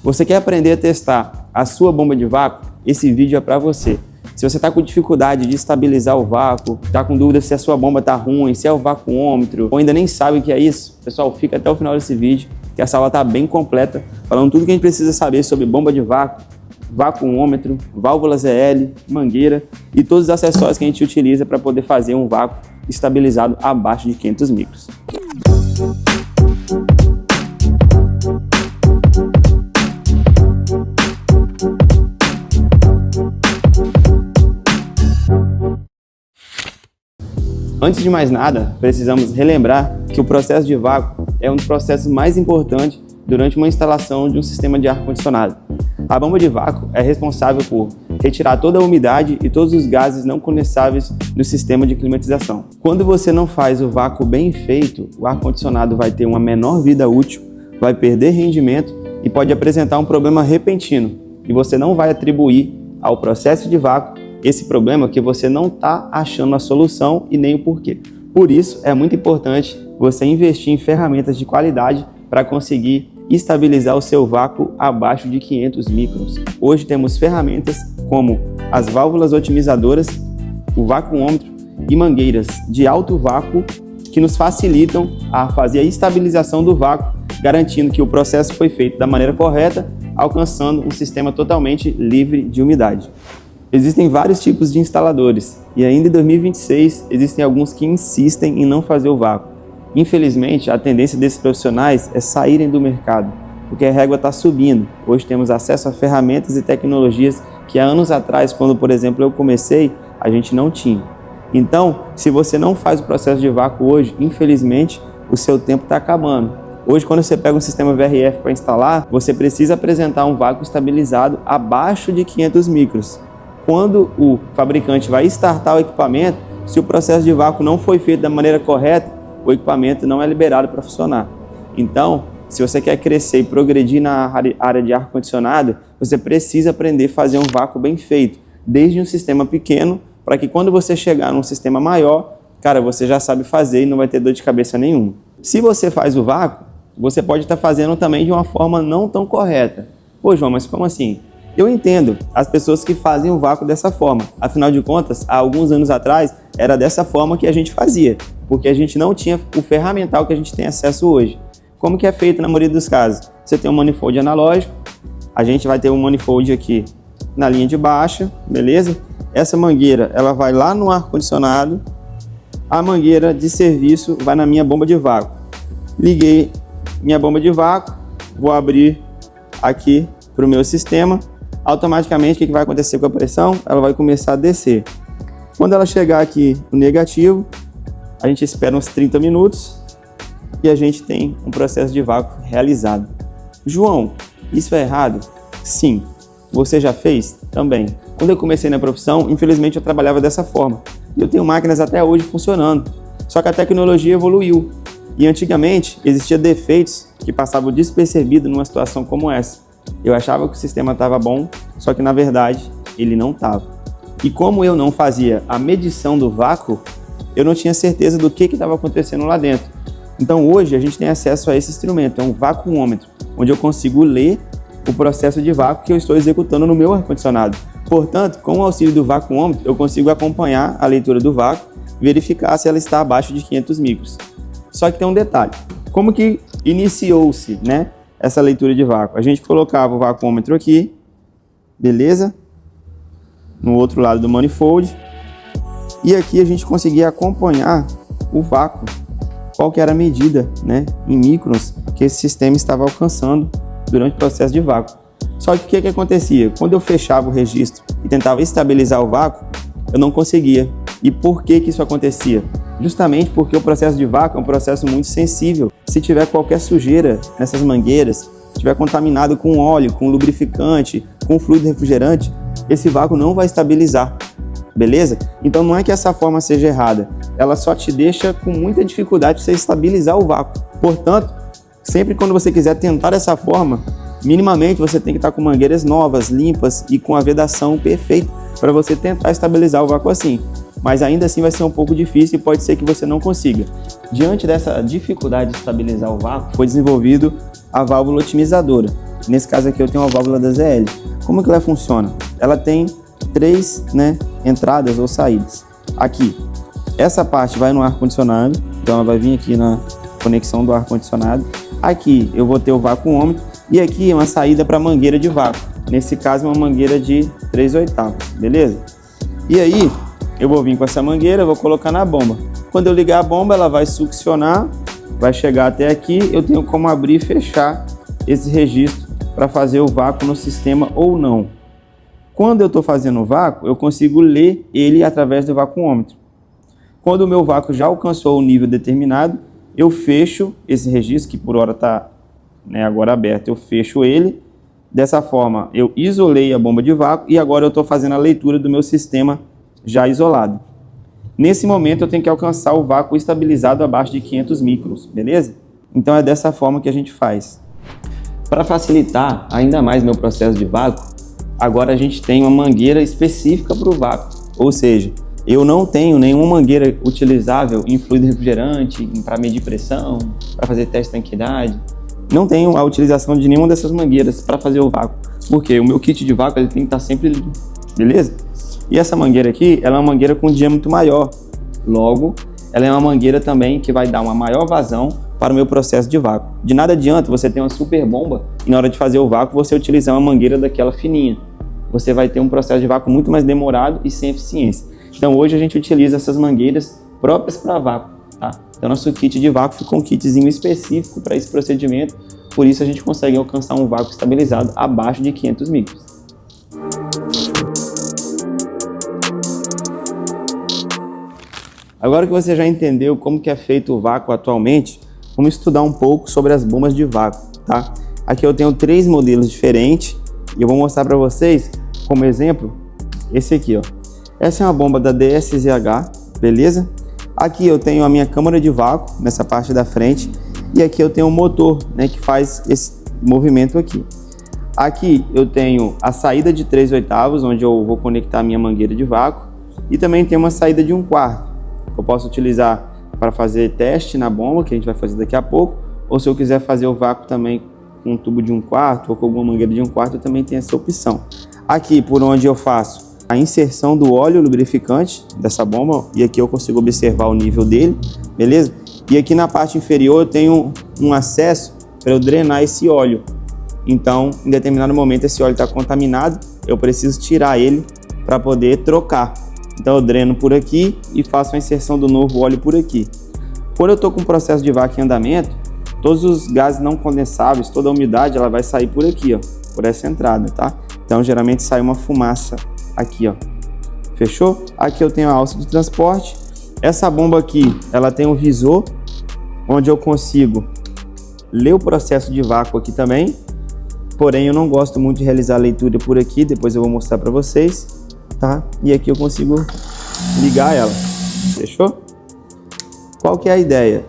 Você quer aprender a testar a sua bomba de vácuo? Esse vídeo é para você. Se você está com dificuldade de estabilizar o vácuo, está com dúvida se a sua bomba está ruim, se é o vacuômetro, ou ainda nem sabe o que é isso, pessoal, fica até o final desse vídeo, que essa aula está bem completa, falando tudo que a gente precisa saber sobre bomba de vácuo, vacuômetro, válvula ZL, mangueira e todos os acessórios que a gente utiliza para poder fazer um vácuo estabilizado abaixo de 500 micros. Antes de mais nada, precisamos relembrar que o processo de vácuo é um dos processos mais importantes durante uma instalação de um sistema de ar-condicionado. A bomba de vácuo é responsável por retirar toda a umidade e todos os gases não condensáveis do sistema de climatização. Quando você não faz o vácuo bem feito, o ar-condicionado vai ter uma menor vida útil, vai perder rendimento e pode apresentar um problema repentino. E você não vai atribuir ao processo de vácuo esse problema que você não está achando a solução e nem o porquê. Por isso, é muito importante você investir em ferramentas de qualidade para conseguir estabilizar o seu vácuo abaixo de 500 microns. Hoje temos ferramentas como as válvulas otimizadoras, o vacuômetro e mangueiras de alto vácuo que nos facilitam a fazer a estabilização do vácuo, garantindo que o processo foi feito da maneira correta, alcançando um sistema totalmente livre de umidade. Existem vários tipos de instaladores e ainda em 2026 existem alguns que insistem em não fazer o vácuo. Infelizmente, a tendência desses profissionais é saírem do mercado, porque a régua está subindo. Hoje temos acesso a ferramentas e tecnologias que há anos atrás, quando, por exemplo, eu comecei, a gente não tinha. Então, se você não faz o processo de vácuo hoje, infelizmente, o seu tempo está acabando. Hoje, quando você pega um sistema VRF para instalar, você precisa apresentar um vácuo estabilizado abaixo de 500 micros. Quando o fabricante vai startar o equipamento, se o processo de vácuo não foi feito da maneira correta, o equipamento não é liberado para funcionar. Então, se você quer crescer e progredir na área de ar-condicionado, você precisa aprender a fazer um vácuo bem feito, desde um sistema pequeno, para que quando você chegar num sistema maior, cara, você já sabe fazer e não vai ter dor de cabeça nenhuma. Se você faz o vácuo, você pode estar fazendo também de uma forma não tão correta. Pô, João, mas como assim? Eu entendo as pessoas que fazem o vácuo dessa forma. Afinal de contas, há alguns anos atrás, era dessa forma que a gente fazia, porque a gente não tinha o ferramental que a gente tem acesso hoje. Como que é feito na maioria dos casos? Você tem um manifold analógico, a gente vai ter um manifold aqui na linha de baixa, beleza? Essa mangueira, ela vai lá no ar-condicionado, a mangueira de serviço vai na minha bomba de vácuo. Liguei minha bomba de vácuo, vou abrir aqui para o meu sistema. Automaticamente, o que vai acontecer com a pressão? Ela vai começar a descer. Quando ela chegar aqui no negativo, a gente espera uns 30 minutos e a gente tem um processo de vácuo realizado. João, isso é errado? Sim. Você já fez? Também. Quando eu comecei na profissão, infelizmente eu trabalhava dessa forma. E eu tenho máquinas até hoje funcionando. Só que a tecnologia evoluiu. E antigamente, existiam defeitos que passavam despercebidos numa situação como essa. Eu achava que o sistema estava bom, só que na verdade ele não estava. E como eu não fazia a medição do vácuo, eu não tinha certeza do que estava acontecendo lá dentro. Então hoje a gente tem acesso a esse instrumento, é um vacuômetro, onde eu consigo ler o processo de vácuo que eu estou executando no meu ar-condicionado. Portanto, com o auxílio do vacuômetro, eu consigo acompanhar a leitura do vácuo e verificar se ela está abaixo de 500 micros. Só que tem um detalhe, como que iniciou-se, né? Essa leitura de vácuo. A gente colocava o vacuômetro aqui, beleza? No outro lado do manifold. E aqui a gente conseguia acompanhar o vácuo, qual que era a medida, né, em microns que esse sistema estava alcançando durante o processo de vácuo. Só que o que acontecia? Quando eu fechava o registro e tentava estabilizar o vácuo, eu não conseguia. E por que isso acontecia? Justamente porque o processo de vácuo é um processo muito sensível. Se tiver qualquer sujeira nessas mangueiras, se estiver contaminado com óleo, com lubrificante, com fluido refrigerante, esse vácuo não vai estabilizar, beleza? Então não é que essa forma seja errada, ela só te deixa com muita dificuldade de você estabilizar o vácuo. Portanto, sempre quando você quiser tentar dessa forma, minimamente você tem que estar com mangueiras novas, limpas e com a vedação perfeita para você tentar estabilizar o vácuo assim. mas ainda assim vai ser um pouco difícil e pode ser que você não consiga. Diante dessa dificuldade de estabilizar o vácuo, foi desenvolvido a válvula otimizadora. Nesse caso aqui eu tenho uma válvula da ZL. Como que ela funciona? Ela tem três, entradas ou saídas. Aqui, essa parte vai no ar-condicionado, então ela vai vir aqui na conexão do ar-condicionado. Aqui eu vou ter o vacuômetro e aqui é uma saída para mangueira de vácuo. Nesse caso, uma mangueira de 3/8, beleza? E aí, eu vou vir com essa mangueira, vou colocar na bomba. Quando eu ligar a bomba, ela vai succionar, vai chegar até aqui. Eu tenho como abrir e fechar esse registro para fazer o vácuo no sistema ou não. Quando eu estou fazendo o vácuo, eu consigo ler ele através do vacuômetro. Quando o meu vácuo já alcançou o nível determinado, eu fecho esse registro, que por hora está agora aberto, eu fecho ele. Dessa forma, eu isolei a bomba de vácuo e agora eu estou fazendo a leitura do meu sistema já isolado. Nesse momento, eu tenho que alcançar o vácuo estabilizado abaixo de 500 microns, beleza? Então é dessa forma que a gente faz. Para facilitar ainda mais meu processo de vácuo, agora a gente tem uma mangueira específica para o vácuo, ou seja, eu não tenho nenhuma mangueira utilizável em fluido refrigerante, para medir pressão, para fazer teste de tanquidade. Não tenho a utilização de nenhuma dessas mangueiras para fazer o vácuo, porque o meu kit de vácuo ele tem que estar sempre limpo, beleza? E essa mangueira aqui, ela é uma mangueira com diâmetro maior, logo, ela é uma mangueira também que vai dar uma maior vazão para o meu processo de vácuo. De nada adianta você ter uma super bomba e na hora de fazer o vácuo você utilizar uma mangueira daquela fininha. Você vai ter um processo de vácuo muito mais demorado e sem eficiência. Então hoje a gente utiliza essas mangueiras próprias para vácuo, tá? Então nosso kit de vácuo ficou um kitzinho específico para esse procedimento, por isso a gente consegue alcançar um vácuo estabilizado abaixo de 500 microns. Agora que você já entendeu como que é feito o vácuo atualmente, vamos estudar um pouco sobre as bombas de vácuo, tá? Aqui eu tenho 3 modelos diferentes e eu vou mostrar para vocês como exemplo esse aqui, ó. Essa é uma bomba da DSZH, beleza? Aqui eu tenho a minha câmara de vácuo nessa parte da frente e aqui eu tenho o motor, que faz esse movimento aqui. Aqui eu tenho a saída de 3/8, onde eu vou conectar a minha mangueira de vácuo, e também tem uma saída de 1/4. Eu posso utilizar para fazer teste na bomba, que a gente vai fazer daqui a pouco, ou se eu quiser fazer o vácuo também com um tubo de 1/4 ou com alguma mangueira de 1/4, eu também tenho essa opção. Aqui por onde eu faço a inserção do óleo lubrificante dessa bomba, e aqui eu consigo observar o nível dele, beleza? E aqui na parte inferior eu tenho um acesso para eu drenar esse óleo. Então, em determinado momento esse óleo está contaminado, eu preciso tirar ele para poder trocar. Então eu dreno por aqui e faço a inserção do novo óleo por aqui. Quando eu estou com o processo de vácuo em andamento, todos os gases não condensáveis, toda a umidade, ela vai sair por aqui, ó, por essa entrada, tá? Então geralmente sai uma fumaça aqui, ó. Fechou? Aqui eu tenho a alça de transporte. Essa bomba aqui, ela tem um visor, onde eu consigo ler o processo de vácuo aqui também. Porém, eu não gosto muito de realizar a leitura por aqui, depois eu vou mostrar para vocês, tá? E aqui eu consigo ligar ela. Fechou? Qual que é a ideia?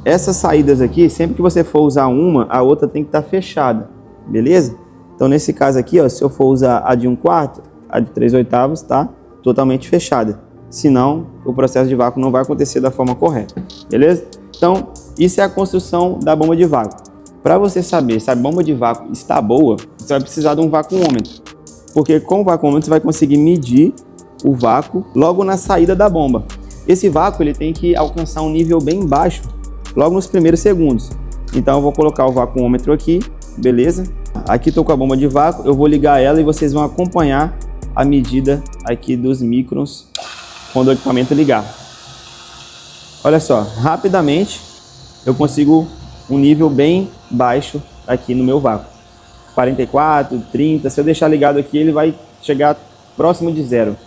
Essas saídas aqui, sempre que você for usar uma, a outra tem que estar fechada, beleza? Então, nesse caso aqui, ó, se eu for usar a de 1/4, a de 3/8, tá totalmente fechada. Senão, o processo de vácuo não vai acontecer da forma correta, beleza? Então, isso é a construção da bomba de vácuo. Para você saber se a bomba de vácuo está boa, você vai precisar de um vacuômetro. Porque com o vacuômetro você vai conseguir medir o vácuo logo na saída da bomba. Esse vácuo ele tem que alcançar um nível bem baixo logo nos primeiros segundos. Então eu vou colocar o vacuômetro aqui, beleza? Aqui estou com a bomba de vácuo, eu vou ligar ela e vocês vão acompanhar a medida aqui dos microns quando o equipamento ligar. Olha só, rapidamente eu consigo um nível bem baixo aqui no meu vácuo. 44, 30, se eu deixar ligado aqui ele vai chegar próximo de 0.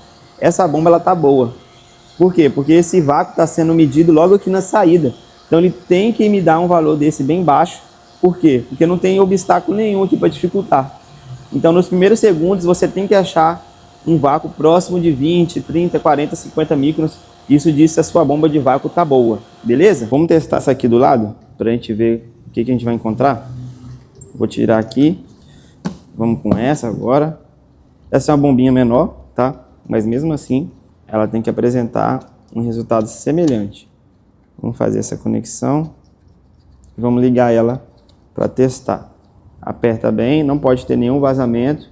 Essa bomba ela tá boa. Por quê? Porque esse vácuo está sendo medido logo aqui na saída. Então ele tem que me dar um valor desse bem baixo. Por quê? Porque não tem obstáculo nenhum aqui para dificultar. Então nos primeiros segundos você tem que achar um vácuo próximo de 20, 30, 40, 50 microns. Isso diz se a sua bomba de vácuo tá boa, beleza? Vamos testar essa aqui do lado para a gente ver o que a gente vai encontrar. Vou tirar aqui. Vamos com essa agora. Essa é uma bombinha menor, tá? Mas mesmo assim ela tem que apresentar um resultado semelhante. Vamos fazer essa conexão e vamos ligar ela para testar. Aperta bem, não pode ter nenhum vazamento.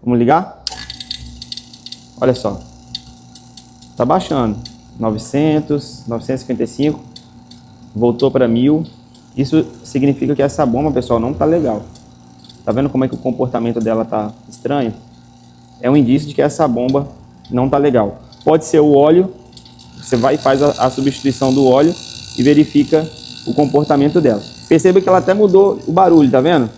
Vamos ligar? Olha só, tá baixando, 900, 955, voltou para 1000. Isso significa que essa bomba, pessoal, não tá legal. Tá vendo como é que o comportamento dela tá estranho? É um indício de que essa bomba não tá legal. Pode ser o óleo, você vai e faz a substituição do óleo e verifica o comportamento dela. Perceba que ela até mudou o barulho, tá vendo?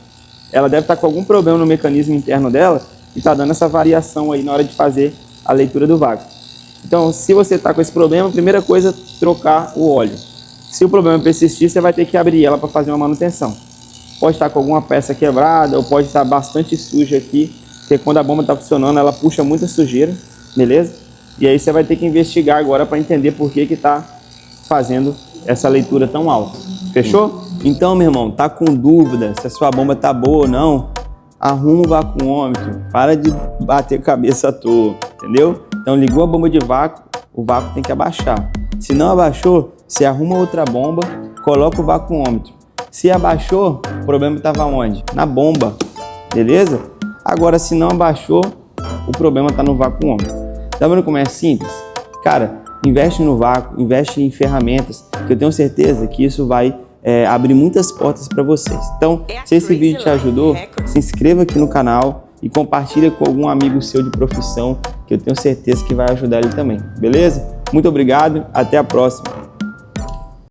Ela deve estar com algum problema no mecanismo interno dela e tá dando essa variação aí na hora de fazer a leitura do vácuo. Então, se você tá com esse problema, a primeira coisa é trocar o óleo. Se o problema persistir, você vai ter que abrir ela para fazer uma manutenção. Pode estar com alguma peça quebrada ou pode estar bastante suja aqui, porque quando a bomba está funcionando, ela puxa muita sujeira, beleza? E aí você vai ter que investigar agora para entender por que está fazendo essa leitura tão alta. Fechou? Então, meu irmão, tá com dúvida se a sua bomba tá boa ou não? Arruma o vacuômetro, para de bater cabeça à toa, entendeu? Então ligou a bomba de vácuo, o vácuo tem que abaixar. Se não abaixou, você arruma outra bomba, coloca o vacuômetro. Se abaixou, o problema estava onde? Na bomba, beleza? Agora, se não abaixou, o problema está no vacuômetro. Tá vendo como é simples? Cara, investe no vácuo, investe em ferramentas, que eu tenho certeza que isso vai abrir muitas portas para vocês. Então, se esse vídeo te ajudou, se inscreva aqui no canal e compartilha com algum amigo seu de profissão, que eu tenho certeza que vai ajudar ele também, beleza? Muito obrigado, até a próxima!